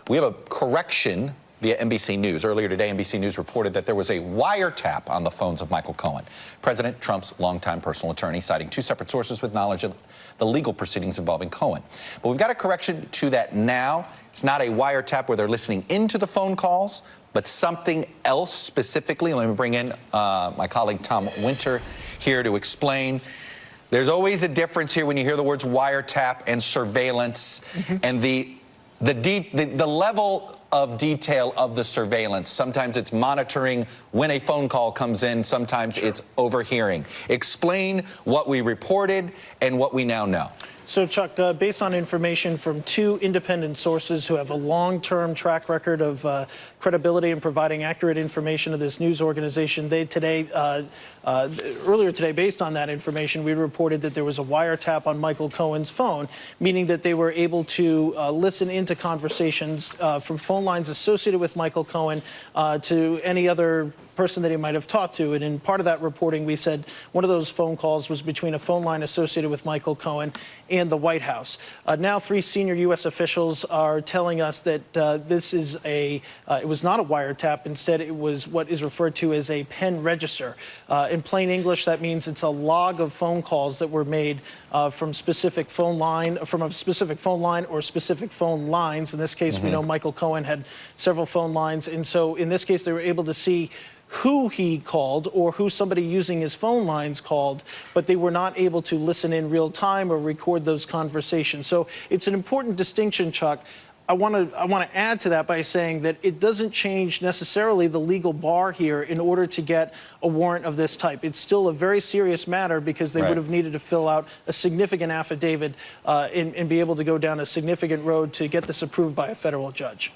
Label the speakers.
Speaker 1: We have a correction via NBC News. Earlier today, NBC News reported that there was a wiretap on the phones of Michael Cohen, President Trump's longtime personal attorney, citing two separate sources with knowledge of the legal proceedings involving Cohen. But we've got a correction to that now. It's not a wiretap where they're listening into the phone calls, but something else specifically. Let me bring in my colleague Tom Winter here to explain. There's always a difference here when you hear the words wiretap and surveillance, and the level of detail of the surveillance. Sometimes it's monitoring when a phone call comes in. Sometimes it's overhearing. Explain what we reported and what we now know.
Speaker 2: So, Chuck, based on information from two independent sources who have a long-term track record of credibility in providing accurate information to this news organization, earlier today, based on that information, we reported that there was a wiretap on Michael Cohen's phone, meaning that they were able to listen into conversations from phone lines associated with Michael Cohen to any other person that he might have talked to. And in part of that reporting, we said one of those phone calls was between a phone line associated with Michael Cohen and the White House. Now, three senior U.S. officials are telling us that it was not a wiretap. Instead, it was what is referred to as a pen register. In plain English, that means it's a log of phone calls that were made from a specific phone line or specific phone lines. In this case, we know Michael Cohen had several phone lines. And so in this case, they were able to see who he called or who somebody using his phone lines called, but they were not able to listen in real time or record those conversations. So it's an important distinction, Chuck. I want to add to that by saying that it doesn't change necessarily the legal bar here in order to get a warrant of this type. It's still a very serious matter because they would have needed to fill out a significant affidavit and be able to go down a significant road to get this approved by a federal judge.